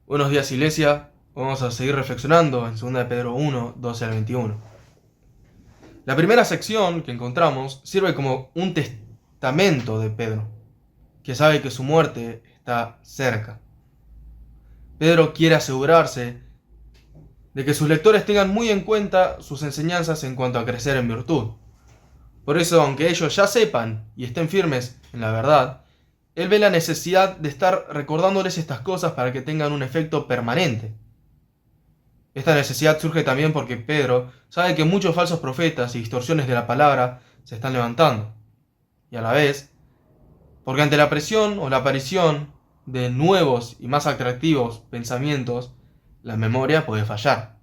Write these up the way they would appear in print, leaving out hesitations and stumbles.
Buenos días, Iglesia. Vamos a seguir reflexionando en 2 de Pedro 1, 12 al 21. La primera sección que encontramos sirve como un testamento de Pedro, que sabe que su muerte está cerca. Pedro quiere asegurarse de que sus lectores tengan muy en cuenta sus enseñanzas en cuanto a crecer en virtud. Por eso, aunque ellos ya sepan y estén firmes en la verdad, él ve la necesidad de estar recordándoles estas cosas para que tengan un efecto permanente. Esta necesidad surge también porque Pedro sabe que muchos falsos profetas y distorsiones de la palabra se están levantando. Y a la vez, porque ante la presión o la aparición de nuevos y más atractivos pensamientos, la memoria puede fallar.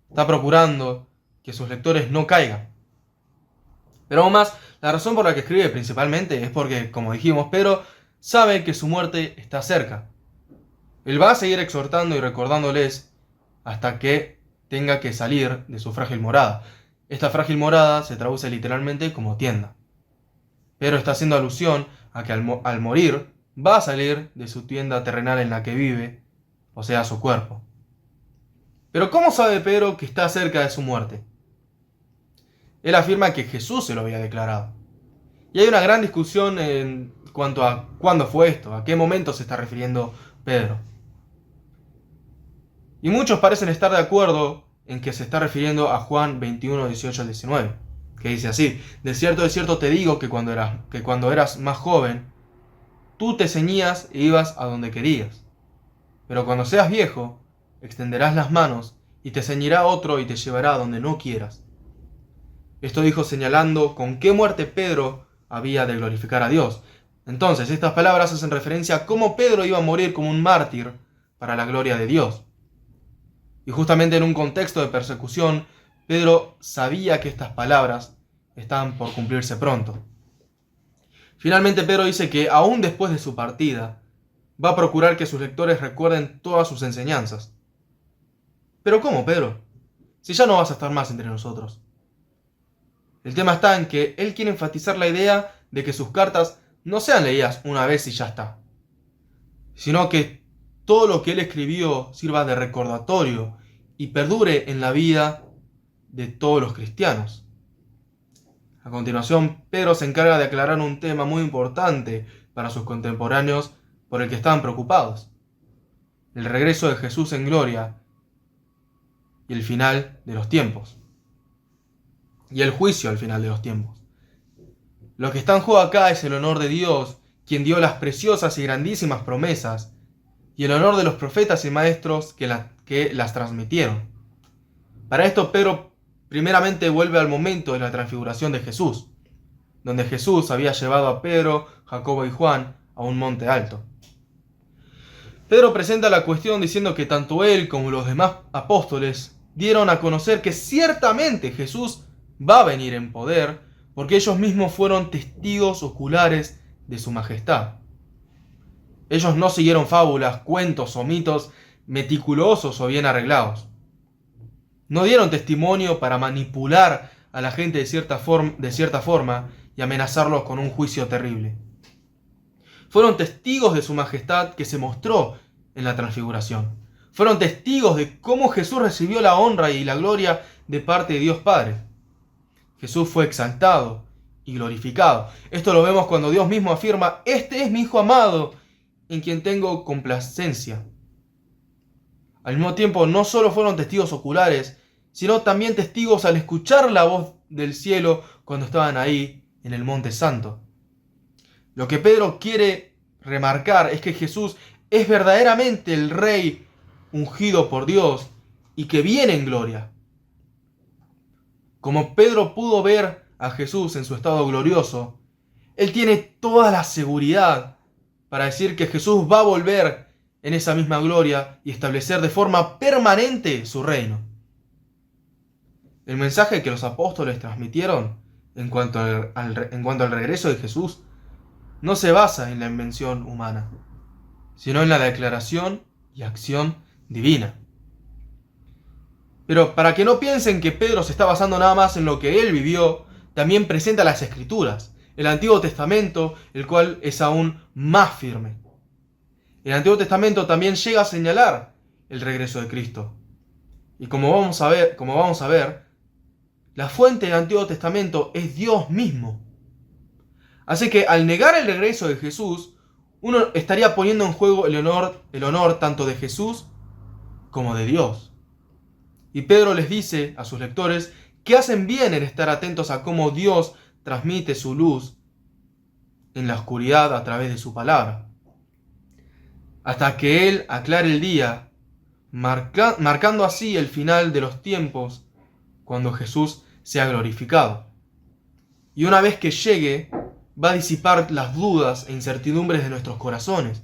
Está procurando que sus lectores no caigan. Pero aún más, la razón por la que escribe principalmente es porque, como dijimos, Pedro sabe que su muerte está cerca. Él va a seguir exhortando y recordándoles hasta que tenga que salir de su frágil morada. Esta frágil morada se traduce literalmente como tienda. Pero está haciendo alusión a que al morir va a salir de su tienda terrenal en la que vive, o sea, su cuerpo. Pero ¿cómo sabe Pedro que está cerca de su muerte? Él afirma que Jesús se lo había declarado. Y hay una gran discusión en cuanto a cuándo fue esto, a qué momento se está refiriendo Pedro. Y muchos parecen estar de acuerdo en que se está refiriendo a Juan 21, 18 al 19, que dice así: de cierto te digo que cuando eras más joven, tú te ceñías e ibas a donde querías. Pero cuando seas viejo, extenderás las manos y te ceñirá otro y te llevará a donde no quieras. Esto dijo señalando con qué muerte Pedro había de glorificar a Dios. Entonces, estas palabras hacen referencia a cómo Pedro iba a morir como un mártir para la gloria de Dios. Y justamente en un contexto de persecución, Pedro sabía que estas palabras estaban por cumplirse pronto. Finalmente Pedro dice que aún después de su partida, va a procurar que sus lectores recuerden todas sus enseñanzas. ¿Pero cómo, Pedro? Si ya no vas a estar más entre nosotros. El tema está en que él quiere enfatizar la idea de que sus cartas no sean leídas una vez y ya está, sino que todo lo que él escribió sirva de recordatorio y perdure en la vida de todos los cristianos. A continuación, Pedro se encarga de aclarar un tema muy importante para sus contemporáneos por el que estaban preocupados: el regreso de Jesús en gloria y el final de los tiempos. Y el juicio al final de los tiempos. Lo que está en juego acá es el honor de Dios, quien dio las preciosas y grandísimas promesas, y el honor de los profetas y maestros que las transmitieron. Para esto Pedro primeramente vuelve al momento de la transfiguración de Jesús, donde Jesús había llevado a Pedro, Jacobo y Juan a un monte alto. Pedro presenta la cuestión diciendo que tanto él como los demás apóstoles dieron a conocer que ciertamente Jesús va a venir en poder, porque ellos mismos fueron testigos oculares de su majestad. Ellos no siguieron fábulas, cuentos o mitos meticulosos o bien arreglados. No dieron testimonio para manipular a la gente de cierta forma y amenazarlos con un juicio terrible. Fueron testigos de su majestad que se mostró en la transfiguración. Fueron testigos de cómo Jesús recibió la honra y la gloria de parte de Dios Padre. Jesús fue exaltado y glorificado. Esto lo vemos cuando Dios mismo afirma: este es mi Hijo amado, en quien tengo complacencia. Al mismo tiempo, no solo fueron testigos oculares, sino también testigos al escuchar la voz del cielo cuando estaban ahí en el Monte Santo. Lo que Pedro quiere remarcar es que Jesús es verdaderamente el Rey ungido por Dios y que viene en gloria. Como Pedro pudo ver a Jesús en su estado glorioso, él tiene toda la seguridad para decir que Jesús va a volver en esa misma gloria y establecer de forma permanente su reino. El mensaje que los apóstoles transmitieron en cuanto al regreso de Jesús no se basa en la invención humana, sino en la declaración y acción divina. Pero para que no piensen que Pedro se está basando nada más en lo que él vivió, también presenta las Escrituras, el Antiguo Testamento, el cual es aún más firme. el Antiguo Testamento también llega a señalar el regreso de Cristo. Y como vamos a ver, la fuente del Antiguo Testamento es Dios mismo. Así que al negar el regreso de Jesús, uno estaría poniendo en juego el honor tanto de Jesús como de Dios. Y Pedro les dice a sus lectores que hacen bien en estar atentos a cómo Dios transmite su luz en la oscuridad a través de su palabra, hasta que Él aclare el día, marcando así el final de los tiempos, cuando Jesús sea glorificado. Y una vez que llegue, va a disipar las dudas e incertidumbres de nuestros corazones,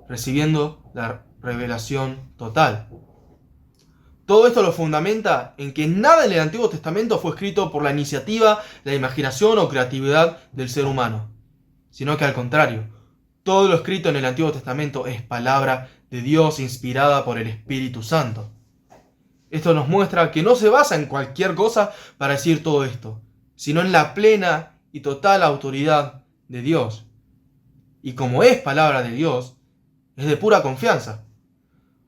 recibiendo la revelación total. Todo esto lo fundamenta en que nada en el Antiguo Testamento fue escrito por la iniciativa, la imaginación o creatividad del ser humano, sino que al contrario, todo lo escrito en el Antiguo Testamento es palabra de Dios inspirada por el Espíritu Santo. Esto nos muestra que no se basa en cualquier cosa para decir todo esto, sino en la plena y total autoridad de Dios. Y como es palabra de Dios, es de pura confianza.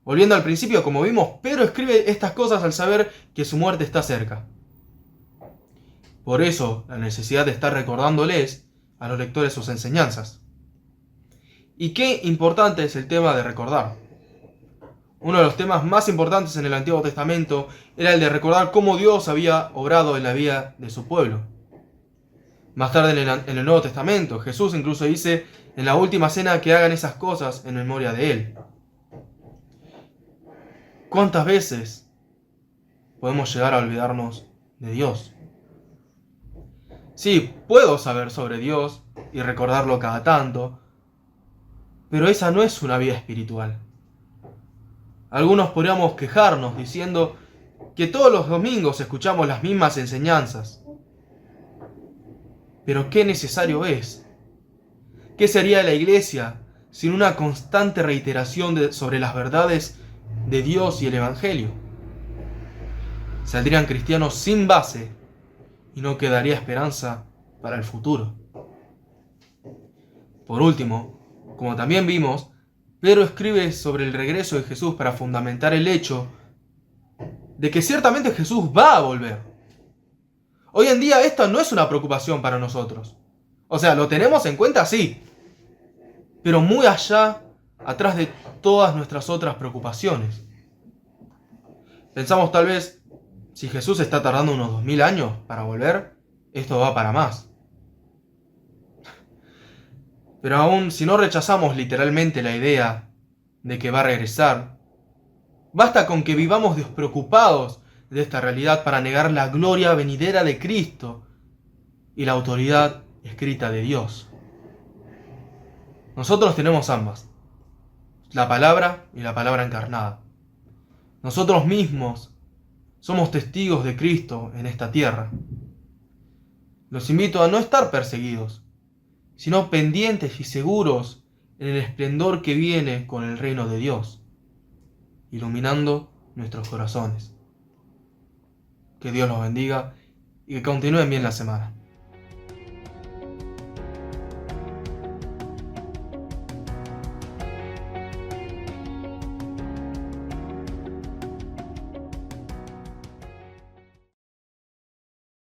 Volviendo al principio, como vimos, Pedro escribe estas cosas al saber que su muerte está cerca. Por eso, la necesidad de estar recordándoles a los lectores sus enseñanzas. Y qué importante es el tema de recordar. Uno de los temas más importantes en el Antiguo Testamento era el de recordar cómo Dios había obrado en la vida de su pueblo. Más tarde en el Nuevo Testamento, Jesús incluso dice en la última cena que hagan esas cosas en memoria de Él. ¿Cuántas veces podemos llegar a olvidarnos de Dios? Sí, puedo saber sobre Dios y recordarlo cada tanto, pero esa no es una vida espiritual. Algunos podríamos quejarnos diciendo que todos los domingos escuchamos las mismas enseñanzas. Pero qué necesario es. ¿Qué sería la iglesia sin una constante reiteración sobre las verdades de Dios y el Evangelio? Saldrían cristianos sin base y no quedaría esperanza para el futuro. Por último, como también vimos, Pedro escribe sobre el regreso de Jesús para fundamentar el hecho de que ciertamente Jesús va a volver. Hoy en día esta no es una preocupación para nosotros. O sea, lo tenemos en cuenta, sí, pero muy allá, atrás de todas nuestras otras preocupaciones. Pensamos tal vez, si Jesús está tardando unos 2000 años para volver, esto va para más. Pero aún si no rechazamos literalmente la idea de que va a regresar, basta con que vivamos despreocupados de esta realidad para negar la gloria venidera de Cristo y la autoridad escrita de Dios. Nosotros tenemos ambas, la palabra y la palabra encarnada. Nosotros mismos somos testigos de Cristo en esta tierra. Los invito a no estar perseguidos, sino pendientes y seguros en el esplendor que viene con el reino de Dios, iluminando nuestros corazones. Que Dios los bendiga y que continúen bien la semana.